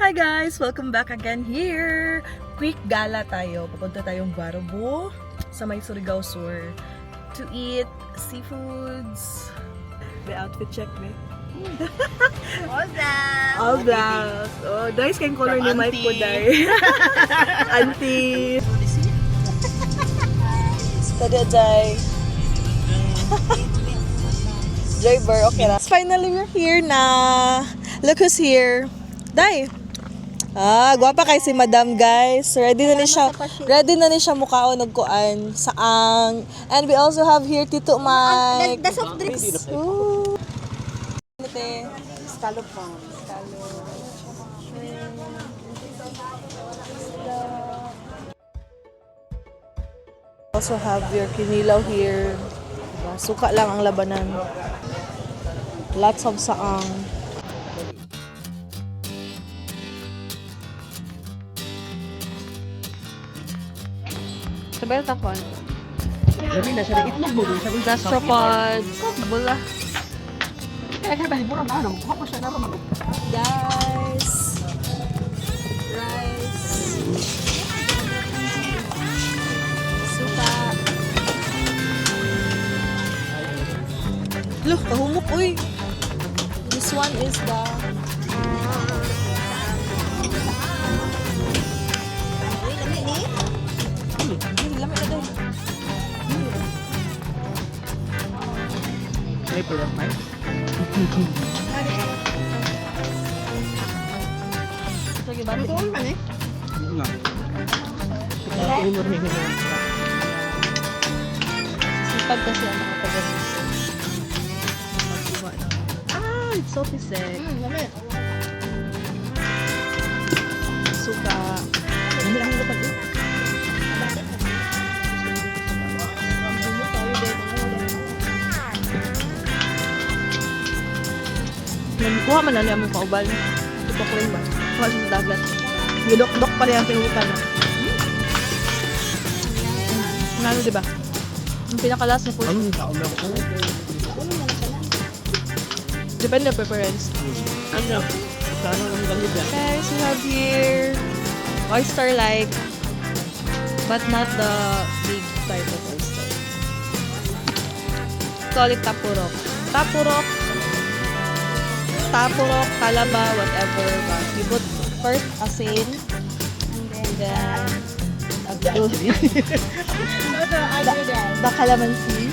Hi guys! Welcome back again here! Quick gala tayo. Papunta tayong Barabo sa may Surigao Sur to eat seafoods. May outfit check, me. All that. All black. Oh, guys, kayong color ni Mike po, day. Auntie. Tada, day. Driver, okay na. Finally, we're here na. Look who's here. Day. Gwapa kay si Madam, guys. Ready na ni siya mukhaon og kuan saang. And we also have here Tito Mike. The soft drinks. Ooh. Scallop pa. Also have your kinilaw here. Diba? Suka lang ang labanan. Lots of saang. Sabay tapon. Dami na siya itlog mo sa Gastropod. Bula. Kaya balik mo na ano, ko siya na naman. Guys. Rice. Suka. Look, kahumok, uy. This one is the... Lamig na dahil. Triple of mine. Sige ba? Ito man eh. Nga. Sipag kasi ang mga taga. It's so pisek. Dami. Suka. Dami lang yung kapag. Kuha man na niya mong kaubal. Ito ko rin ba? Kuha siya sa dagat. Gidok-dok pa rin ang pinutan. Ano, diba? Yung pinakalas na po. Ano yung kaumay ko? Depende on preference. Ano? Sana lang galit yan. Guys, we have here oyster-like, but not the big type of oyster. Call it tapurok. Tapurok, kalaba, whatever. But you put first asin, and then the calamansi,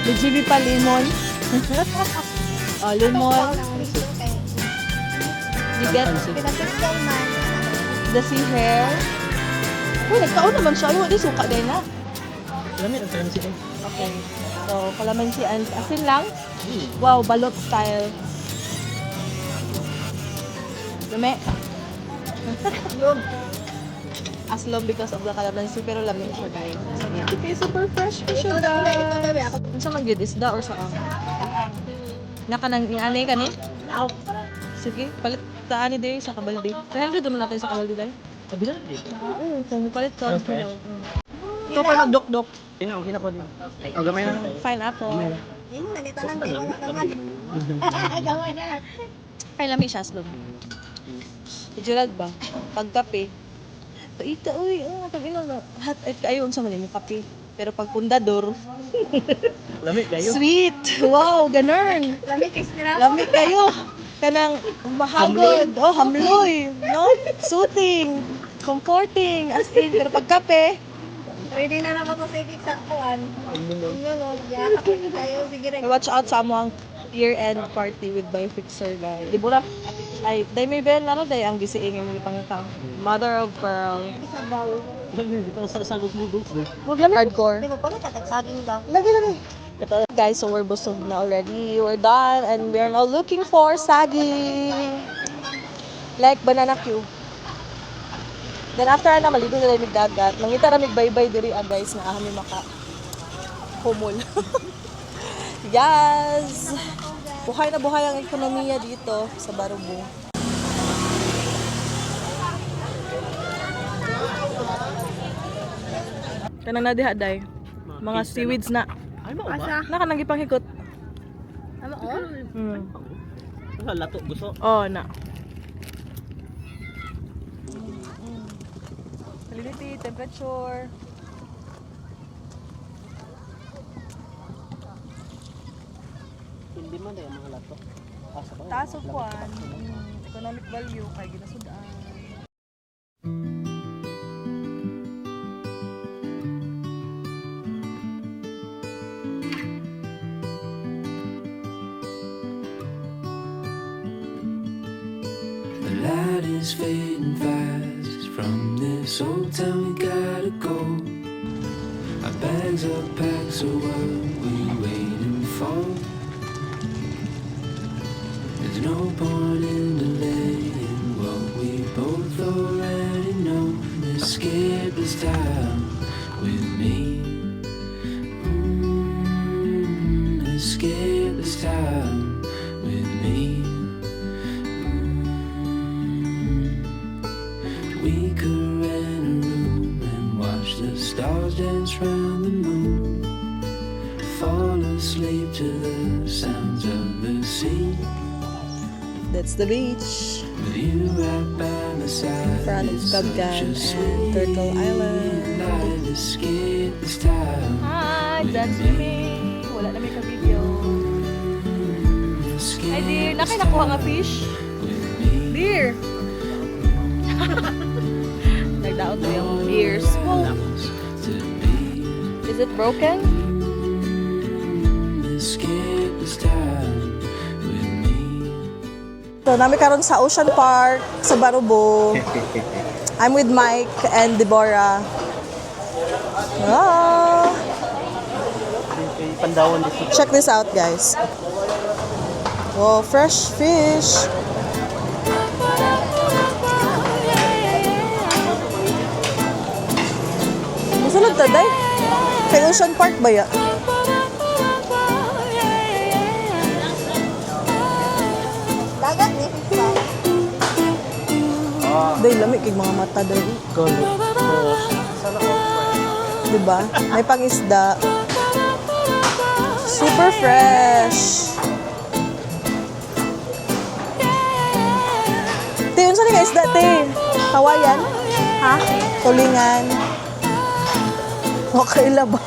the GB pa lemon. Lemon. You get the sea hair. Uy, nagkaon naman siya. Uy, di suka din na. Dami ang kaya sila. Okay. So, calamansi and asin lang. Wow, balot style. Lame. Aslom because of the calamansi, pero lami siya guys. Okay, super fresh pa siya guys. Ano man good? Isda or saan? Naka nang ani ka ni? Sige, palit sa ani day sa kabaldi. 300 naman natin sa kabaldi day. Kabila din. Oo, kung palit ka. Okay. Ito pa nagdok-dok. Okay na po din. O gamay na. Pineapple. Gamay na. Kay lami siya aslom. Ijulag ba? Pagkape. Ito, uy, pag ino na. Ayaw sa mali mo kape. Pero pag pundador, Lamig kayo. sweet! Wow, ganun! Lamig kayo! Kanang mahagod, hamloy, no? Soothing, comforting, as in, pero pag kape, Ready na naman ko sa ikaksakuan. watch out sa among year-end party with my fixer guy. Di ba na? Ay, day may ben, ano day ang gisiingin mo pangitang. Mother of pearl. Hardcore. Guys, so we're busog na already. We're done and we are now looking for saging. Like banana cue. Then after na maligo na rin dagat. Mangita ramig bye-bye diri guys na kami maka humol. Yes! Buhay na buhay ang ekonomiya dito sa Barabo. Kanang na diha day. Mga seaweeds na. Ay mo ba? Naka nang ipanghikot. Ano oh? Hmm. Lato gusto. Oh, na. Salinity, temperature. Hindi man dahil mga lato. Asa ba? Taas of kwan. Economic value kay ginasudaan. The light is fading fast. From this old town we gotta go. Our bags are packed, so what we waiting for? There's no point in delaying what we both already know. Escape this time with me. Escape this time with me. We could rent a room and watch the stars dance round the moon. Fall asleep to the sounds of the sea. That's the beach. With you right by my side. In front of it's such Cagayan a and sweet Turtle Island. life. Escape this time. Hi, with that's me. me. Wala na may ka-video. Escape Ay, dear. this Nakay nakuha nga time fish. with me. Dear. Nagdaot ko yung beers. Oh, To be. is it broken? Escape this time with me. So, namin karon sa Ocean Park, sa Barubo. I'm with Mike and Deborah. Ah, Pandawan dito. check this out, guys. Oh, fresh fish. Masulod to, day. Kay Ocean Park ba ya? Day, lamig kay mga mata day. Diba? May pangisda. Super fresh. Te, unsa ni nga isda, te? Hawaiian? Ha? Tulingan. Wakaila ba?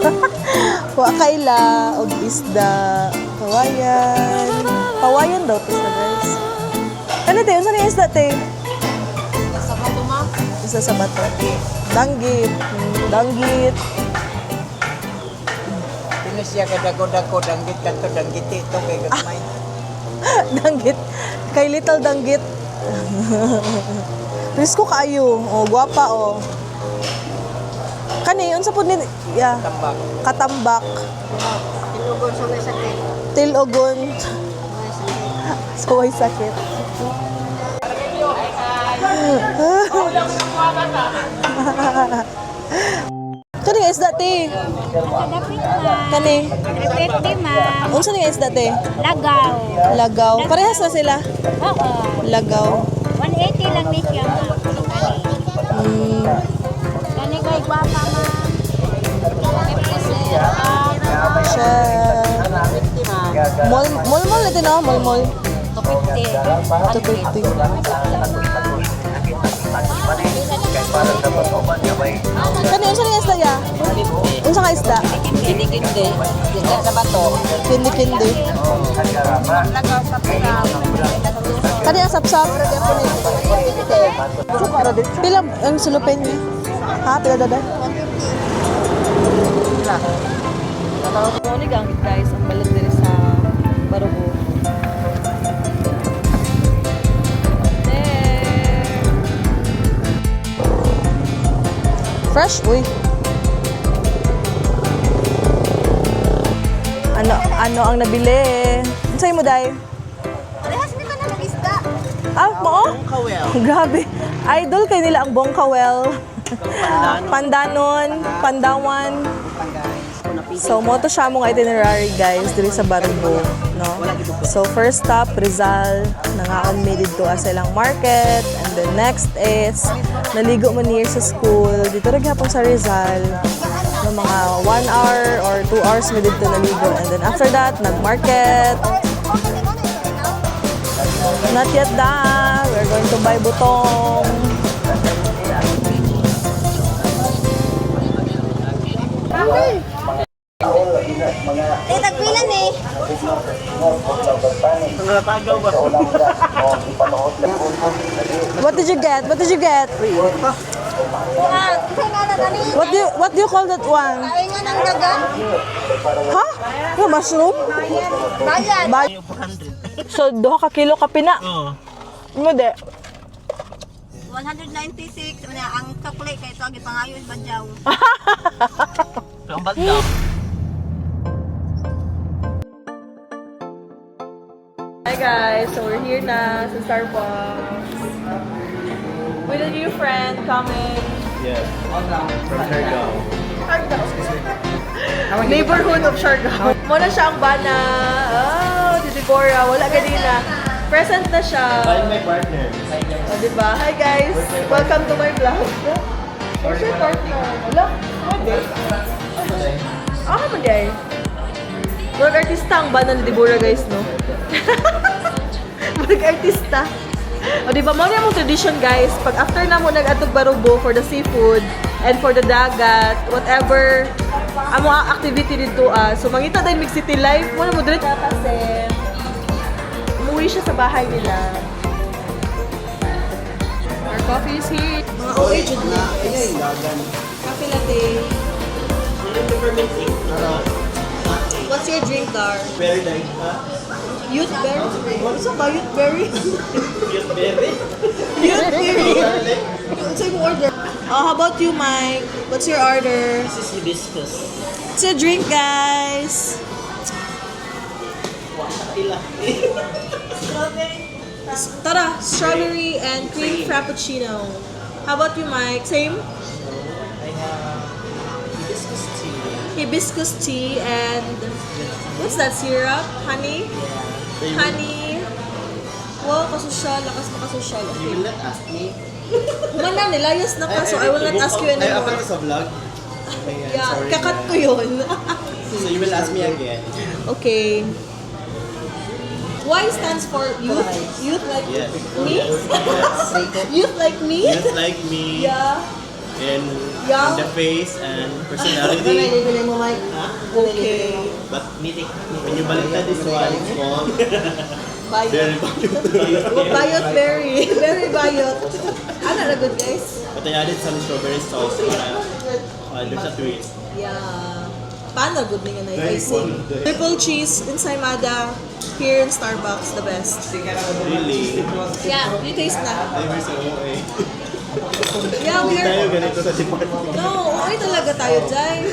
Wakaila og isda. Hawaiian. Hawaiian daw to sa guys. Ano, te? Unsa ni nga isda, te? Isa sa bato. Danggit. Danggit. Ini siya kadago-dago danggit kanto danggit ito kay gamay. Danggit. Kay little danggit. Risko kaayo. O, guwapa, o. Kani, unsa pud ni yeah. Tambak. Katambak. Tinugon sa may sakit. Tilogon. Saway sakit. Kani nga isda, te? Kani? Repete ma. Unsa ni nga isda, te? Lagaw. Lagaw. Parehas na sila. Oo. Lagaw. 180 lang ni siya ma. Mm. Kani kay gwapa ma. Siya. Mol ito no? Mol. 250. Kani, unsa nga isda ya? Unsa nga isda? Kindi-kindi. Isda sa bato. Kindi-kindi. Kani ang sapsap? Pila ang sulupin niya? Ha? Pila dada? Pila. Gamit guys, ang balat diri sa Barubo. Fresh, uy. Ano ang nabili? Ano sa'yo mo, Day? Parehas nito na mag-isda. Ah, mo? Kawel. Grabe. Idol kay nila ang Bongkawel. Pandanon, Pandawan. So, mo to siya mong itinerary, guys, diri sa Barubo, no? So, first stop, Rizal. Nangaon mi dito sa ilang market. And then next is, naligo mo near sa school. Dito rin hapon sa Rizal. No, mga 1 hour or 2 hours mi dito naligo. And then after that, nag-market. Not yet done. We're going to buy butong. Eh, tagpilan eh. What did you get? What did you get? Buwan, kaya nga na dali. What do you call that one? Kaya nga ng dagan. Ha? Yung mushroom? Bayan. So, 2 ka kilo ka pina? Oo. Mo de. 196. Ang chocolate kay ito, gipangayon ba dyaw? Hi guys, so we're here na sa Starbucks with a new friend coming. Yes. From Siargao. Neighborhood of Siargao. Muna siya ang bana. Oh, si Deborah. Wala ganina. Present na siya. I'm my partner. O, diba? Hi guys. Welcome to my vlog. Where's your partner? Wala. Hindi. Ako mo day. Murag artista ang bana ni Deborah guys, no? Murag artista. O diba, mo na mong tradition guys, pag after na mo nag-atog barubo for the seafood and for the dagat, whatever ang mga activity dito so mangita dahil Mix City Life, mo na mo direct kasi umuwi siya sa bahay nila. Our coffee is here. Mga OA jud na. Coffee latte. What's your drink, Dar? Very nice. Youth berry? Isa ba youth berry? Youth berry? Youth berry? What's your order? How about you, Mike? What's your order? This is hibiscus. It's a drink, guys. Tara, strawberry and cream frappuccino. How about you, Mike? Same? I have hibiscus tea. Hibiscus tea and what's that syrup? Honey? Honey. Wow, kasosyal. Lakas mo kasosyal. You Okay. will not ask me. Human na, nilayas na ka, so I will not ask you Ay, anymore. after sa vlog. Ayan, Yeah, sorry. kakat ko yun. So you will ask me again. Okay. Y stands for youth. Youth like Yes. me? Yes. Youth like me? Just like me. Yeah. In Yeah. the face and personality. Okay. But when you baliktad this one, small, Bayot. very Bayot, very. Very bayot. Ano na good, guys? But I added some strawberry sauce para there's a twist. Yeah. Paano good nga na Very icing? good. Triple cheese ensaymada here in Starbucks, the best. Really. Yeah, you taste na. Flavor sa OA. Yeah, Hindi we're... tayo ganito sa department. No, okay talaga tayo, Jai.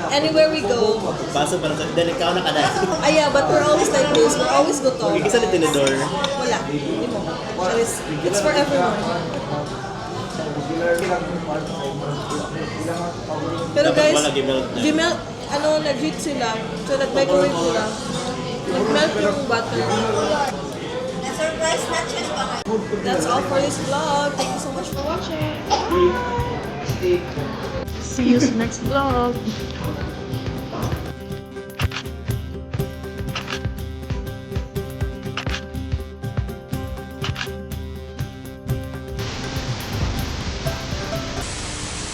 Anywhere we go. Baso para sa... Then ikaw na kada. Yeah, but we're always like this. We're always go to. Gigisa na tinidor. Wala. Hindi mo. So it's for everyone. Pero Dapat guys, wala gimelt na. gimelt, nag-heat sila. So nag-microwave sila. Nag-melt yung butter. Na-surprise na chest ba kayo? That's all for this vlog. Thank you so much for watching. See you sa next vlog.